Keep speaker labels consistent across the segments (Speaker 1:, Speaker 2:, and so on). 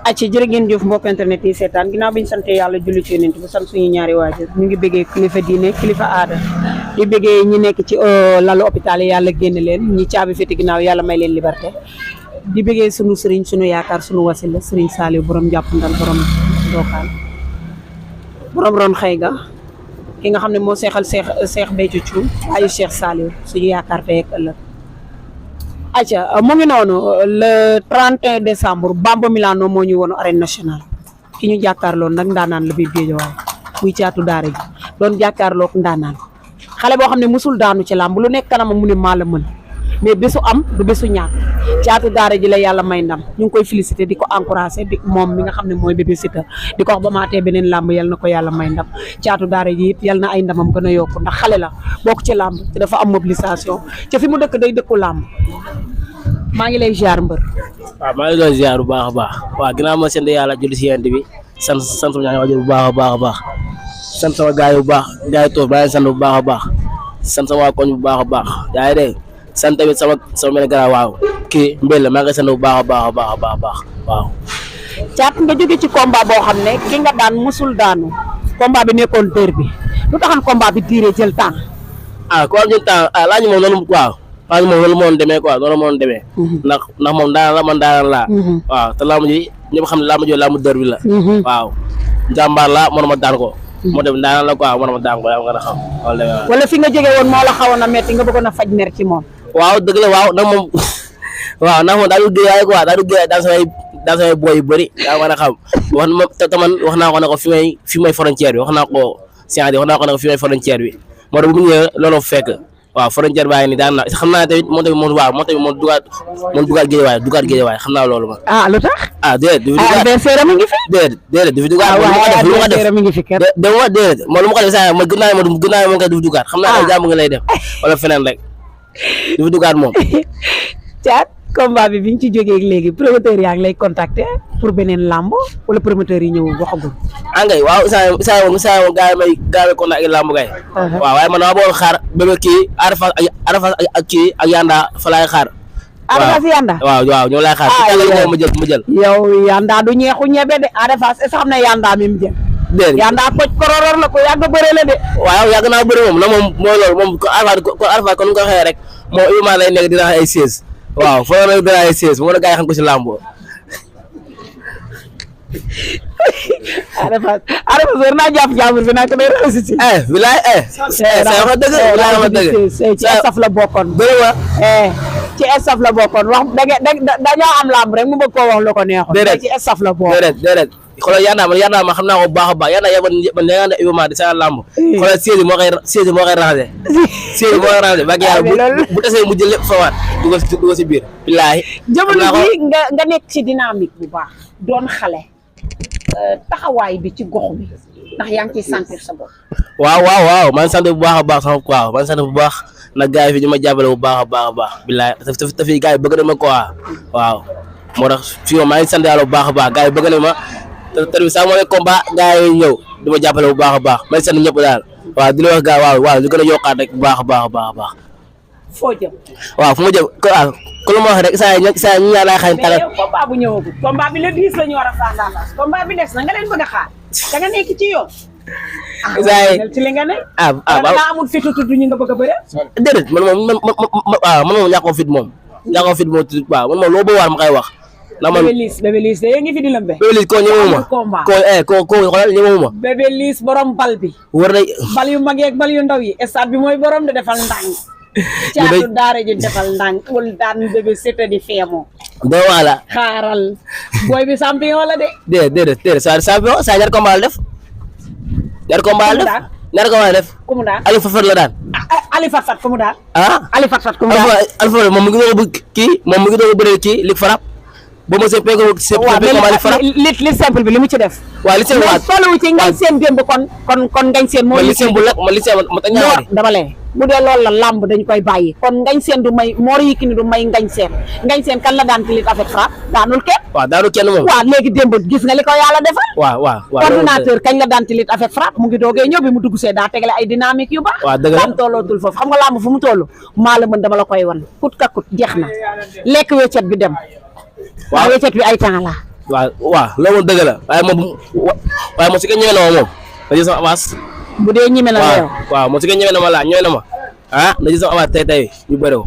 Speaker 1: acci jërë ngeen jëf mbokk internet yi seetaan ginnaaw bi ñu sante yàlla julli ci yonent bu sant suñu ñaari waajur ñu ngi bëggee kilifa diine kilifa aada di bëggee ñi nekk ci lalu hôpital yi yàlla génn leen ñi caabi féete ginnaaw yàlla may leen liberté di bëggee sunu sëriñ sunu yaakaar sunu wasila sëriñ Saliou borom jàppandal borom ndokaan borom ron xëy ga ki nga xam ne moo seexal seex Béthio Thioune ayu Cheikh Saliou suñu yaakaar tey ak ëllëg acca mu ngi noonu le 31 décembre Bamba Milano moo ñu woon arène nationale ki ñu jàkkaarloon nag ndaanaan la biir Géejawaay muy caatu daara ji doon jàkkaarloog ndaanaan xale boo xam ne musul daanu ci làmb lu nekk kanamam mu ne maa la mën mais bésu am du bésu ñàkk caatu daara ji la yàlla may ndam ñu ngi koy félicité di ko encouragé di moom mi nga xam ne mooy Bébé Siteu di ko wax ba maatee beneen làmb yal na ko yàlla may ndam caatu daara ji it yal na ay ndamam gën a yokku ndax xale la bokk ci làmb te dafa am mobilisation ca fi mu dëkk day dëkku làmb maa ngi lay ziar mbër.
Speaker 2: waaw maa ngi doon ziar bu baax a baax waaw ginnaaw ma sant yàlla julli si yent bi sant sama ñaari waajur bu baax a baax a baax sant sama gaay bu baax gaay toog maa ngi sant bu baax a baax sant sama waa koñ bu baax a baax yaa ngi dégg sant tamit sama mel gara waaw kii mbel la maa ngi sant bu baax a baax a baax a baax a baax waaw.
Speaker 1: caat nga jóge ci combat boo xam ne ki nga daan musul daanu combat bi nekkoon dër bi lu taxan combat bi diiree jël temps.
Speaker 2: ko am jël temps laaj moom noonu waaw. waaw moom loolu moo demee quoi loolu moo demee. ndax moom daanaka la man daanaka laa. waaw te laamu ji ñëpp xam ne laamu ji laamu dër bi la. waaw jàmbaar la mënuma daan ko. moo dem daanaka la quoi mënuma daan ko yaa nga xam.
Speaker 1: wala fi nga jóge woon moo la xawoon a metti nga bëggoon a faj mer ci moom.
Speaker 2: waaw dëgg la waaw ndax moom waaw ndax moom daal du géeyaay quoi daal du géeyaay daal samay boy yu bëri yaa nga xam wax na ma te man wax naa ko ne ko fi may frontière bi wax naa ko science wax naa ko ne ko fi may frontière bi moo tax bu mu ñëwee looloo fekk. waaw frontière baa ngi nii daan na xam naa tamit moom tamit moom dugaat géejawaay xam naa loolu ma.
Speaker 1: lu tax.
Speaker 2: déedéet. du fi
Speaker 1: dugaat adversaire mi ngi fi.
Speaker 2: déedéet du fi dugaat.
Speaker 1: lu ma def mi ngi fi kenn.
Speaker 2: déedéet moom lu ma ko def saa ma gën naa moom kay du fi dugaat. xam naa ne jàmm nga lay def wala feneen rek du fi dugaat moom.
Speaker 1: Thiat combat bi ñu ci jógee léegi promoteur yaa ngi lay contacter pour beneen làmb wala promoteur yi ñëw waxagul.
Speaker 2: ngay waaw saa woon gaa yi may contact ak làmb kay. waaw waaye man maa bëggoon xaar bébé kii Arafas ak kii ak Yanda fa laay xaar.
Speaker 1: Arafas Yanda
Speaker 2: waaw ñoo laay xaar. ma jël.
Speaker 1: yow Yanda du ñeexu ñebe de Arafas est-ce que xam ne Yanda mi mu jël.
Speaker 2: déedéet
Speaker 1: Yanda koj kororor la ko yàgg bëre la de.
Speaker 2: waaw yàgg naa bëre moom moom mooy loolu moom Arafas kon nu ko waxee rek moom Ibrahima lay nekk dina ay 16. waaw foo la dina ay 16 moo la gaa yi xam ko si làmb.
Speaker 1: Arafas war naa jàpp jàmbur bi nag day réussir.
Speaker 2: bilaay sa wax dëgg
Speaker 1: ci estaf la bokkoon.
Speaker 2: bëri wa
Speaker 1: ci estaf la bokkoon wax dañoo am làmb rek mu bëgg koo wax lu ko neexoon.
Speaker 2: déedéet
Speaker 1: ci estaf la bokkoon.
Speaker 2: déedéet xoolal Yanda ma xam naa ko bu baax a baax Yanda man da nga Ibrahima di sa làmb. xoolal siège moo koy ranger. siège moo koy ranger ba yàlla bu tasee mu jël lépp fawaat dugal si biir. bilaay
Speaker 1: jamono bi nga nekk ci dynamique bu baax doon xale. taxawaay bi ci gox bi ndax yaa ngi ciy sentir sa bopp.
Speaker 2: waaw man sant bu baax a baax sama quoi man sant bu baax nag gars yi fi ñu ma jàppale bu baax a baax bilaay te fii gars yi bëgg na ma quoi waaw moo tax fii moom maa ngi sant yàlla bu baax a baax gars yi bëgg na ma te sax moo ne combat gars yi ñëw di ma jàppale bu baax a baax may sant ñëpp daal waaw di la wax gars waaw ñu gën a yokkaat rek bu baax a baax.
Speaker 1: foo jëm.
Speaker 2: waaw fu ma jëm ku la ma wax rek saa ñu ñaar laay xañ tàggat.
Speaker 1: mais yow combat bu ñëwagul. combat bi le 10 la ñu war a fàndaalaas combat bi des na nga leen bëgg a xaar da nga nekk ci yoon. ci li nga ne. da nga amul fit tudd ñu nga bëgg a bëre.
Speaker 2: déedéet man moom ñàkkoo fit moom. ñàkkoo fit moom tudd waaw man moom loo bëgg waar ma koy wax. ndax man
Speaker 1: Bébé Liss de ngi fi di lëmbe.
Speaker 2: Bébé Liss koo ñëwuma koo xoolal ñëwuma.
Speaker 1: Bébé Liss borom bal bi.
Speaker 2: war na
Speaker 1: bal yu mag yeeg bal yu ndaw yi stade bi mooy borom de defal ndànk. caatu daara ji defal ndànk wala daan Bébé Siteu di feemoo.
Speaker 2: doo wala.
Speaker 1: xaaral booy bi champion la de.
Speaker 2: déedéet saa champion saa ñaar combat la def. ñaar combat la def.
Speaker 1: ku mu daan
Speaker 2: Ali Fafat la daan.
Speaker 1: Ali Fafat ku mu daan.
Speaker 2: Ali Fafat moom mu ngi doon moom mu ngi doon bëre kii li farap. ba ma see peego li
Speaker 1: simple bi li mu ci def.
Speaker 2: waaw li simple
Speaker 1: mais solo ci ngañ seen démb kon ngañ seen. moo
Speaker 2: li simple la man li simple ma tañ ñaari
Speaker 1: dama lay bu dee loolu la làmb dañ koy bàyyi kon ngañ seen du may Mor Yekini du may ngañ seen kan la daan ci lit avec frappe daanul kenn.
Speaker 2: waaw daanul kenn moom.
Speaker 1: waaw léegi démb gis nga li ko yàlla defal.
Speaker 2: waaw
Speaker 1: coordinateur kañ la daan ci lit avec frappe mu ngi doogee ñëw bi mu dugg see daa tegale ay dynamique yu baax.
Speaker 2: waaw dëgg la
Speaker 1: làmb tollootul foofu xam nga làmb fu mu toll maa la mën dama la koy wan kut ka kut jeex na lekk weccet bi dem. waaw weccet bi ay temps la.
Speaker 2: waaw loolu moom dëgg la waaye moom su ko ñëwee na ma moom na jël sama avance.
Speaker 1: bu dee ñeme na la yow.
Speaker 2: waaw moom su ko ñëwee na ma laa ñëwee na ma na jël sama avance tey ñu bëre ko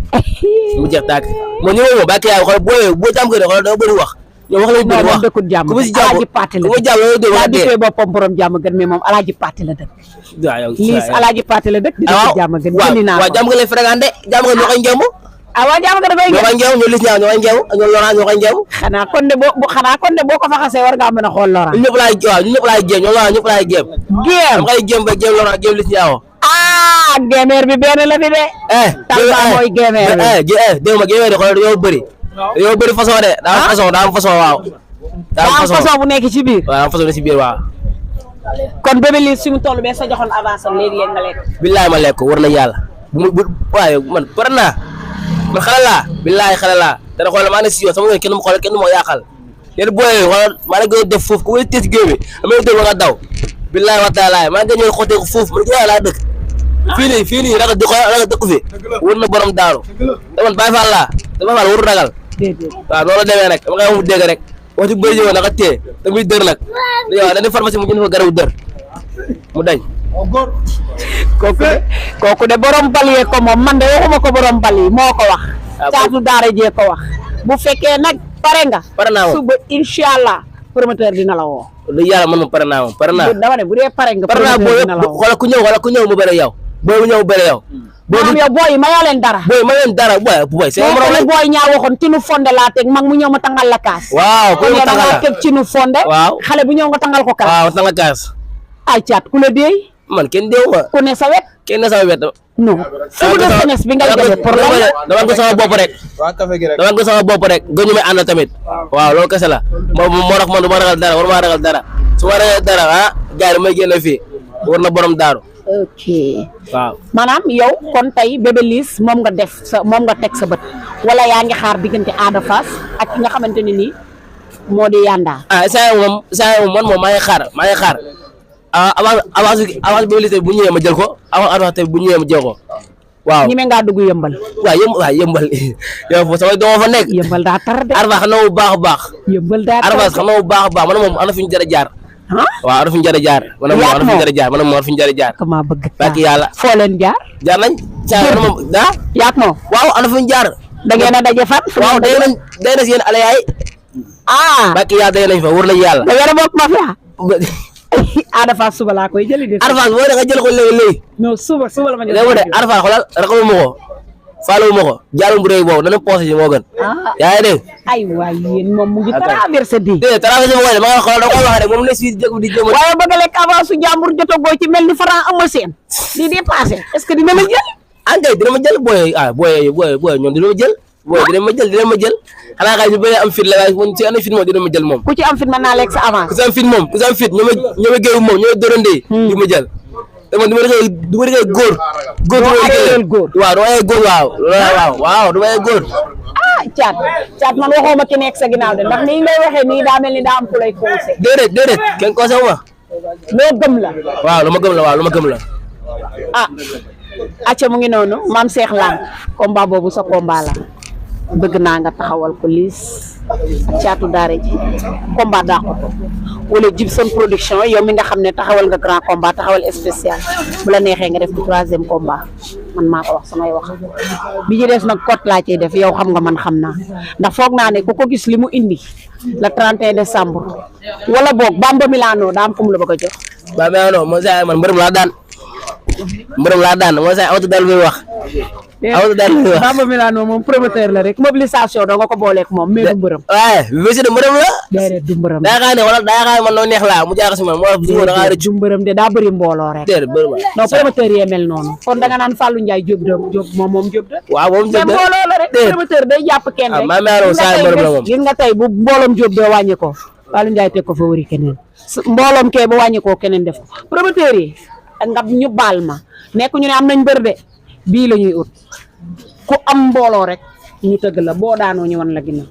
Speaker 2: mu jeex tàkk moom ñëwee moom bàkk yaa xool boo jàmm ko de xool dama bëri wax ñoom wax lañu bëri wax
Speaker 1: dëkkul jàmm alaaji Paate la yaa gisee boppam borom jàmm gën mais moom alaaji Paate la dëkk liis alaaji Paate la dëkk di dëkk jàmm gën jëndi naa
Speaker 2: waaw jàmm nga lay fréquenté jàmm nga ñoo koy ngemb
Speaker 1: waa jàmm nga dafay
Speaker 2: ñoo koy ngemb ñoo lis ñaaw ñoo koy ngemb ñoo Laurent ñoo koy ngemb
Speaker 1: xanaa kon de boo ko fa xasee war ngaa mën a xool Laurent
Speaker 2: ñëpp laay jéem ñoom Laurent ñëpp laay jéem dama koy jéem ba jéem Laurent jéem lis ñaaw
Speaker 1: géemeer bi benn la fi de Tamba mooy géemeer bi
Speaker 2: dégg ma géemeer di xool dañoo bëri façon de daa am façon waaw
Speaker 1: daa am façon bu nekk ci biir
Speaker 2: waaw am façon ne ci biir waaw
Speaker 1: kon Bébé Liss fi mu toll bee sa joxoon avance am léegi nga lekk
Speaker 2: billaay ma lekk war na yàlla waaye man pare naa man xale laa billaay xale laa dana xool maa ne si yoon sama yoon kenn mu xool kenn mu yàqal yéen booy xoolal maa ne gën def foofu ku may tëj géew bi amee dóor ba nga daw billaay wa taalaay maa ngi ñëw xotee ko foofu man gën laa dëkk fii nii ragal dëkku fi wër na borom daaru te man Baay Faal laa te Baay Faal waru ragal waaw noonu la demee rek dama koy mu dégg rek wax ci bëri ñëw naka téye te muy dër nag yow dañuy pharmacie mu jënd fa garabu dër mu dañ
Speaker 1: kooku de borom bal yee ko moom man de waxuma ko borom bal yi moo ko wax caatu daara jee ko wax bu fekkee nag pare
Speaker 2: naa moom
Speaker 1: suba inshallah promoteur dina la woo
Speaker 2: lu yàlla man moom pare naa moom pare naa
Speaker 1: dama ne bu dee pare nga promoteur dina la woo
Speaker 2: xoolal ku ñëw mu bëre yow booy bu ñëw mu bëre yow
Speaker 1: maanaam yow booy mayoo leen dara
Speaker 2: booy c'est
Speaker 1: morom booy ñaa waxoon ci nu fonde laa teg mag mu ñëw ma tangal la kaas
Speaker 2: waaw
Speaker 1: kon yow da ngaa teg ci nu fonde
Speaker 2: waaw
Speaker 1: xale bu ñëw nga tangal ko kaas
Speaker 2: waaw tangal kaas
Speaker 1: ay caat ku la deey
Speaker 2: man kenn deewu ma
Speaker 1: ku ne sa wet
Speaker 2: kenn ne sama wet
Speaker 1: non subu de jeunesse bi ngay joxe pour la
Speaker 2: dama ko sama bopp rek dama ko sama bopp rek gëñu may ànd tamit waaw loolu kese la moo tax man du ma ragal dara war ma ragal dara su ma ragal dara gars yi may génne fii war na borom daaru
Speaker 1: ok
Speaker 2: waaw
Speaker 1: maanaam yow kon tey Bébé Liss moom nga teg sa bët wala yaa ngi xaar diggante Ada Fass ak ki nga xamante ne nii moo di Yanda
Speaker 2: saa moom man moom maa ngi xaar avance Bébé Liss bu ñëwee ma jël ko avance bu ñëwee ma jël ko waaw
Speaker 1: ñi me ngaa dugg yëmbal
Speaker 2: waaw yëmbal yow foofu sama doom fa nekk
Speaker 1: yëmbal daa tar de
Speaker 2: Arfa xam na bu baax a baax
Speaker 1: yëmbal daa tar
Speaker 2: Arfa xam na bu baax a baax man moom ana fi ñu jar a jaar waaw ana fi ñu jar a jaar man moom ana fi ñu jar a jaar man moom ana fi ñu jar a jaar
Speaker 1: kama bëgg
Speaker 2: bàkki yàlla
Speaker 1: foo leen jaar
Speaker 2: nañ saa moom
Speaker 1: yaat moom
Speaker 2: waaw ana fi ñu jaar
Speaker 1: da ngeen a daje fan
Speaker 2: waaw day na si yéen ale yaay bàkki yàlla day nañ fa wër nañ yàlla
Speaker 1: da ngeen a bokk mafia Ada Fass suba laa koy jëli de
Speaker 2: Ada Fass boo nga jël ko léegi
Speaker 1: non suba la ma jël
Speaker 2: léegi de Ada Fass xoolal rakamu ma ko faalo ma ko jàllum bu rëy boobu dana poosé moo gën yaa ngi dégg
Speaker 1: ay waay yéen moom mu ngi traversé di
Speaker 2: traversé ma koy dama nga xoolal da koy wax rek moom ne si jëg di jëm
Speaker 1: waaye bëgg a lekk avance su jàmbur jotagoo ci mel ni Franc amal seen di dépassé est-ce que dina ma jël
Speaker 2: ankay dina ma jël booy ñoom dina ma jël dina ma jël xanaa kay ñu bëri am fit la waaye si ana fit moom dina ma jël moom
Speaker 1: ku ci am fit mën naa lekk sa avance
Speaker 2: ku si am fit ñoo ma géew moom ñoo dórandee di ma jël te man du ma liggéey góor waaw du ma liggéey góor waaw du ma liggéey góor
Speaker 1: caat man waxoo ma ki nekk sa ginnaaw de ndax nii ngay waxee nii daa mel ni daa am ku lay conseil
Speaker 2: déedéet kenn conseil ma
Speaker 1: loo gëm la
Speaker 2: waaw lu ma gëm la
Speaker 1: acca mu ngi noonu Mame Cheikh Lam combat boobu sa combat la bëgg naa nga taxawal ko Liss ak caatu daara ji combat daa ko wala Jibson production yow mi nga xam ne taxawal nga grand combat taxawal spécial bu la neexee nga def du 3e combat man maa ko wax samay wax bi ci des nag cote laa ciy def yow xam nga man xam naa ndax foog naa ne ku ko gis li mu indi le 31 décembre wala boog Bamba Milano daa am fu mu la bëgg a jox.
Speaker 2: Bamba Milano moo saa man mbërëm laa daan moo saa awtu dal muy wax.
Speaker 1: Bamba Milano moom promoteur la rek mobilisation doo nga ko booleeg moom mais du mbërëm.
Speaker 2: waaye bés de mbërëm la.
Speaker 1: déedéet du mbërëm.
Speaker 2: daa xaar ne wala daa xaar man noo neex laa mu jaaxal si man moo tax
Speaker 1: du mbërëm de daa bëri mbooloo rek.
Speaker 2: déedéet mbërëm la.
Speaker 1: non promoteur yee mel noonu. kon da nga naan Fallou Ndiaye Diop moom Diop de.
Speaker 2: waaw moom Diop de
Speaker 1: mais mbooloo la rek. promoteur day jàpp kenn rek.
Speaker 2: maa ngi saa mbërëm la moom.
Speaker 1: gis nga tey bu mbooloom Diop de wàññi ko Fallou Ndiaye teg ko fa wëri keneen mbooloom kee bu wàññi ko keneen def ko promoteur yi nga ñu baal ma nekk ñu ne am nañ mbër de bii la ñuy ut ku am mbooloo rek ñu tëgg la boo daanoo ñu wan la ginnaaw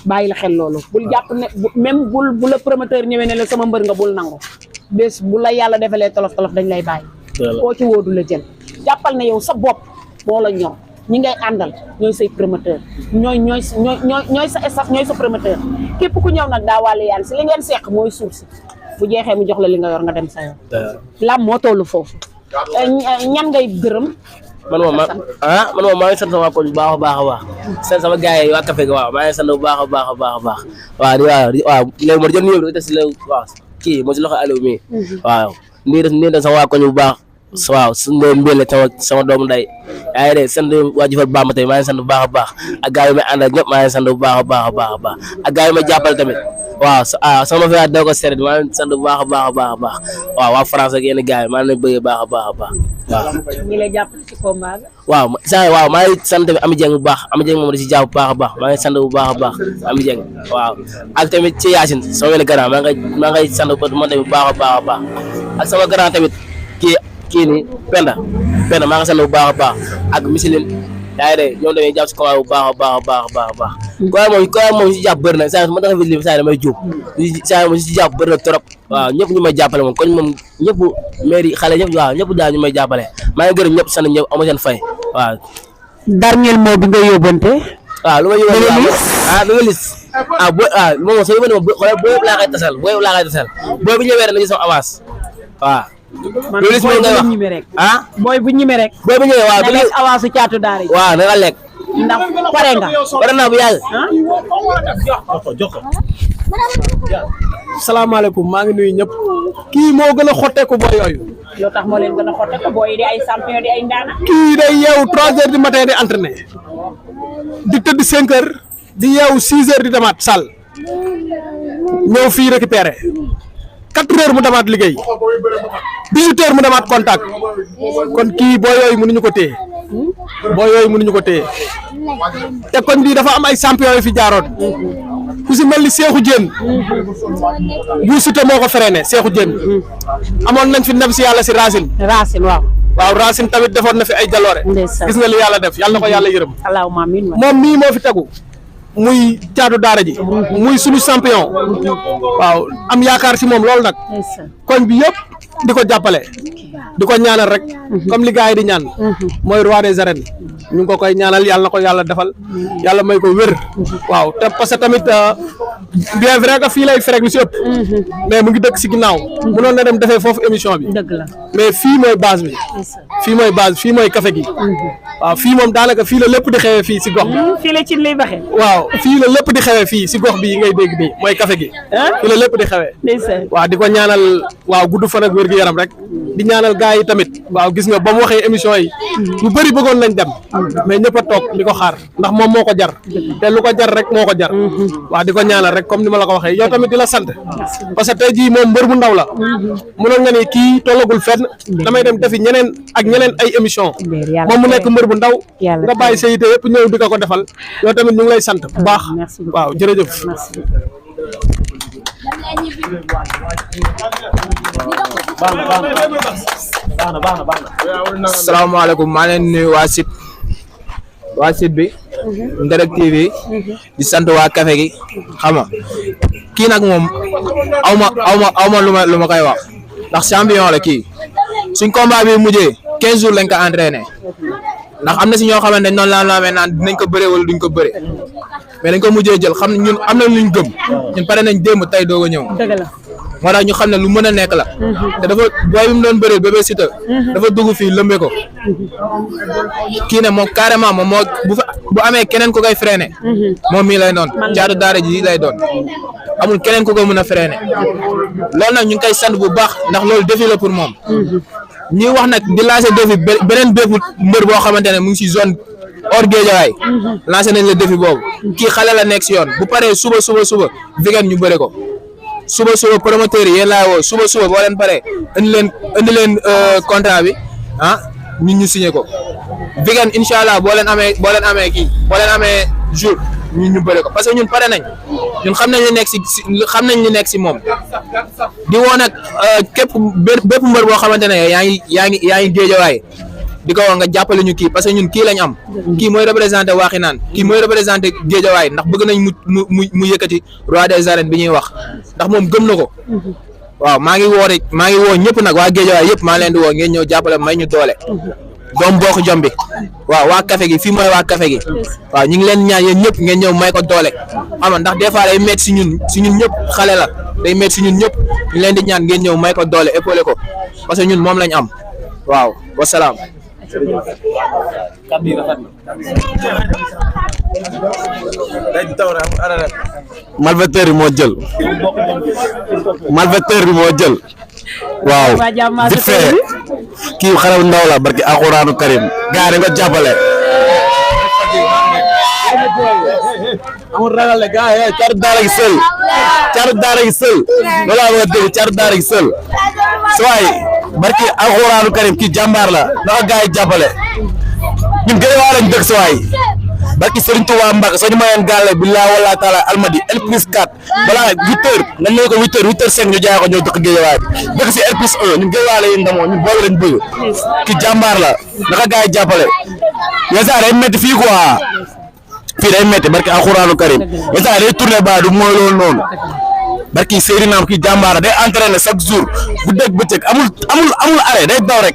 Speaker 1: bàyyi la xel loolu bul jàpp ne même bu la promoteur ñëwee ne la sama mbër nga bul nangu bés bu la yàlla defalee tolof dañ lay bàyyi koo ci wóodu la jël jàppal ne yow sa bopp moo la ñor ñi ngay àndal ñooy say promoteur ñooy sa staff ñooy sa promoteur képp ku ñëw nag daa wàllu yaan si li ngeen seq mooy suuf si bu jeexee mu jox la li nga yor nga dem sa yoon. lam moo tollu foofu ñan ngay gërëm.
Speaker 2: man moom maa ngi sant sama koñ bu baax a baax sant sama gars yi waa café gi waaw maa ngi sant bu baax a baax waaw léegi ma jël nuyoo bi des la waaw kii moo si loxo Aliou mi waaw nii des sama waa koñ bu baax waaw su ndee mbéle sama doomu nday yaa ngi dégg sant waa Jëfal Bamba tamit maa ngi sant bu baax a baax ak gars yi may àndal ñëpp maa ngi sant bu baax a baax ak gars yi may jàppale tamit waaw sama fi doo ko seet maa ngi sant bu baax a baax waaw waa France ak yenn gars yi maa ngi leen bëggee baax a baax waaw.
Speaker 1: ñi lay jàppale ci combat bi.
Speaker 2: waaw maa ngi sant tamit Ami Dieng bu baax Ami Dieng moom da si jàpp bu baax a baax maa ngi sant bu baax a baax Ami Dieng waaw ak tamit ci Yacine sama benn grand maa ngay sant moom tamit bu baax a baax ak sama grand tamit kii nii Penda maa ngi sant bu baax a baax ak Micheline yaa ngi dégg ñoom dañuy jàpp si combat bu baax a baax moom si jàpp bëri na saa ma tax fi saa damay jóg saa moom si jàpp bëri na trop waaw ñëpp ñu may jàppale moom koñ moom ñëpp maire yi xale ñëpp waaw ñëpp daal ñu may jàppale maa ngi gërëm ñëpp sant ñëpp amu seen fay waaw.
Speaker 1: dernier mot bi nga yóbbante.
Speaker 2: waaw lu ma yóbbante lu nga lis moom soo yóbbante moom xoolal booy yëpp laa koy tasal booy bu ñëwee rek na gis sama avance waaw. loolu is moom ngay wax
Speaker 1: booy bu ñime rek.
Speaker 2: booy bu ñëwee waaw
Speaker 1: da lekk avance caatu daara yi.
Speaker 2: waaw na nga lekk.
Speaker 1: ndax pare nga.
Speaker 2: pare naa bu yàgg.
Speaker 3: salaamaaleykum maa ngi nuyu ñëpp kii moo gën a xotteeku booy yooyu.
Speaker 1: loo tax moo leen gën a xotteeku booy yi di ay champion di ay ndaana.
Speaker 3: kii day yeewu 3 heures du matin di entraîné di tëdd 5 heures di yeewu 6 heures di demaat salle ñëw fii récupéré 4 heures mu demaat liggéey 18 heures mu demaat contact kon kii booy yooyu mënuñu ko téye te koñ bii dafa am ay champion yu fi jaaroon ku si mel ni Cheikhou Diène bu Siteu moo ko freiné Cheikhou Diène amoon nañ fi ndam si yàlla si Racine waaw Racine tamit defoon na fi ay jaloore gis nga li yàlla def yàlla na ko yàlla yërëm
Speaker 1: allahumma amiin
Speaker 3: moom mii moo fi tegu muy caatu daara ji muy sunu champion waaw am yaakaar si moom loolu nag koñ bi yëpp di ko jàppale di ko ñaanal rek comme li gars yi di ñaan mooy roi des arènes ñu ngi ko koy ñaanal yàlla na ko yàlla defal yàlla may ko wér waaw te parce que tamit bien vrai que fii lay ferek lu si ëpp mais mu ngi dëkk si ginnaaw mënoon na dem defee foofu émission bi mais fii mooy base bi fii mooy café gi waaw fii moom daanaka fii la lépp di xewee fii si gox bi
Speaker 1: fii la ci lay baxee
Speaker 3: waaw fii la lépp di xewee fii si gox bi ngay dégg nii mooy café gi fii la lépp di xewee waaw di ko ñaanal waaw gudd fan ak wér gu yaram rek di ñaanal gars yi tamit waaw gis nga ba mu waxee émission yi ñu bëri bëggoon nañ dem mais ñëpp a toog di ko xaar ndax moom moo ko jar te lu ko jar rek moo ko jar waaw di ko ñaanal rek comme ni ma la ko waxee yow tamit di la sant parce que tey jii moom mbër mu ndaw la mënoon nga ni kii tollagul fenn damay dem defi ñeneen ay émission moom mu nekk mbër bu ndaw nga bàyyi sa yite yëpp ñëw di ko defal yow tamit ñu ngi lay sant bu baax waaw jërëjëf
Speaker 4: salaamaaleykum maa leen nuyu waa site bi Nderek TV di sant waa café gi xam nga kii nag moom aw ma lu ma koy wax ndax champion la kii suñ combat bi mujjee 15 jours lañ ko entraîné ndax am na si ñoo xamante ne noonu laa laamee naan dinañ ko bëre wala duñ ko bëre mais dañ ko mujjee jël xam ne ñun am na luñ gëm ñun pare nañ démb tey doog a ñëw moo tax ñu xam ne lu mën a nekk la te dafa booy bi mu doon bëreel Bébé Siteu dafa dugg fii lëmbe ko kii ne moom carrément moom moo bu amee keneen ku koy freiné moom mii lay doon caatu daara ji lay doon amul keneen ku ko mën a freiné loolu nag ñu ngi koy sant bu baax ndax loolu défi la pour moom ñuy wax nag di lancer défi beneen bépp mbër boo xamante ne mu ngi si zone hors Guédiawaye lancé nañ la défi boobu kii xale la nekk si yoon bu paree suba weekend ñu bëre ko suba promoteur yi yéen laay woo suba boo leen paree indi leen contrat bi ñun ñu signé ko weekend incha allah boo leen amee jour ñu bëre ko parce que ñun pare nañ ñun xam nañ li nekk si moom di woo nag képp bépp mbër boo xamante ne yaa ngi Guédiawaye di ko wax nga jàppale ñu kii parce que ñun kii lañ am kii mooy représenté Waxinaan kii mooy représenté Guédiawaye ndax bëgg nañ mu yëkkati roi des arènes bi ñuy wax ndax moom gëm na ko waaw maa ngi woo ñëpp nag waa Guédiawaye yëpp maa leen di woo ngeen ñëw jàppale may ñu doole doom bokk jom bi waaw waa café gi fii mooy waa café gi waaw ñu ngi leen ñaan yéen ñëpp ngeen ñëw may ko doole xam nga ndax des fois day métti si ñun ñëpp xale la day métti si ñun ñëpp ñu leen di ñaan ngeen ñëw may ko doole épaulé ko parce que ñun moom lañ am waaw wasalaam.
Speaker 5: malfaiteur bi moo jël waaw vite fait kii xale bu ndaw la barki alxuraanu karim gaa yi nga jàppale amul ragal le gaa yi caatu daara gi sël loolu laa bëgg a dégg caatu daara gi sël su waay barki alxuraanu karim kii jàmbaar la naka gaa yi jàppale ñun gën waa lañ dëkk su waay barki Serigne Touba Mbacke soo ñu mayeen gàlle billahi wala taala almadi L plus 4 balaa 8 heures nga ñëw ko 8 heures 5 ñu jaay ko ñëw dëkk Guédiawaye dëkk si L plus 1 ñun Guédiawaye la ndamoo ñun boobu lañ bëgg ki jàmbaar la naka gaa yi jàppale yesa day métti fii quoi fii day métti barki alxuraanu karim yesa day tourné ba du mooy loolu noonu barki Seydina ki jàmbaar day entraîné chaque jour bu dégg bëccëg amul arrêt day daw rek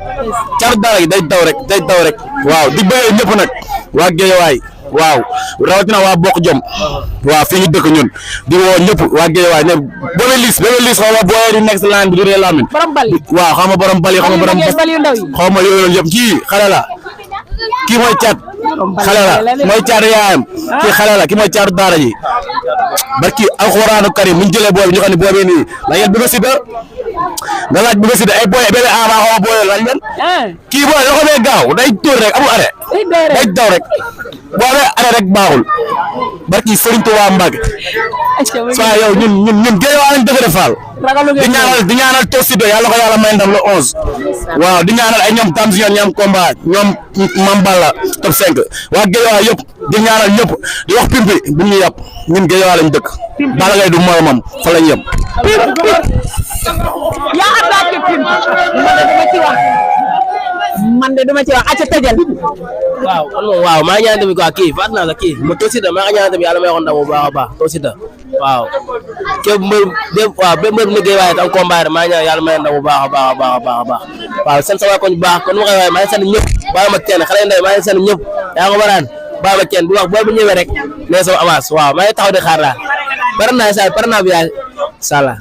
Speaker 5: caatu daara gi day daw rek waaw di bëggee ñëpp nag waa Guédiawaye waaw rawatina waa bokk jom waaw fii ñu dëkk ñun di woo ñëpp waa Guédiawaye ne bébé liis xaw ma booyee di nekk si laan bi di ree laamin waaw xaw ma borom bali xaw ma borom xaw ma yooyu yëpp kii xale la kii mooy caat xale la mooy caat yaayam kii xale la kii mooy caatu daara ji barki alxuraanu karim bu ñu jëlee booy bi ñu xam ne booy bi nii la ngeen bëgg a sida nga laaj bëgg a sida ay booy bébé ama xaw ma booy laaj leen kii booy loxo bee gaaw day tóor rek amul arrêt day daw rek boo amee arrêt rek baaxul barki Serigne Touba Mbacke saa yow ñun Guédiawaye lañ dëgg faal di ñaanal Tosido yàlla ko yàlla may ndam le 11 waaw di ñaanal ay ñoom Tamsion ñoom combat ñoom Mamballa top 5 waa Guédiawaye yëpp di ñaanal ñëpp di wax pimpi bu ñu yàpp ñun Guédiawaye lañ dëkk Balla Gaye du moromam fa lañ yem
Speaker 1: yaa attaqué pimpi man de duma ci wax acca tëjal
Speaker 2: waaw maa ngi ñaan tamit quoi kii faat naa la kii ma Tosido maa ngi ñaan tamit yàlla may ko ndam bu baax a baax Tosido waaw képp mbër bépp mbër bu ne Guédiawaye am combat maa ngi ñaan yàlla may ndam bu baax a baax waaw sant sama koñ bu baax kon ma koy waxee maa ngi sant ñëpp bàyyi ma kenn xale ndey maa ngi sant ñëpp yaa ko baraan bàyyi ma kenn di wax boo bu ñëwee rek ne sama avance waaw maa ngi taxaw di xaar daal pare naa bu yaay sala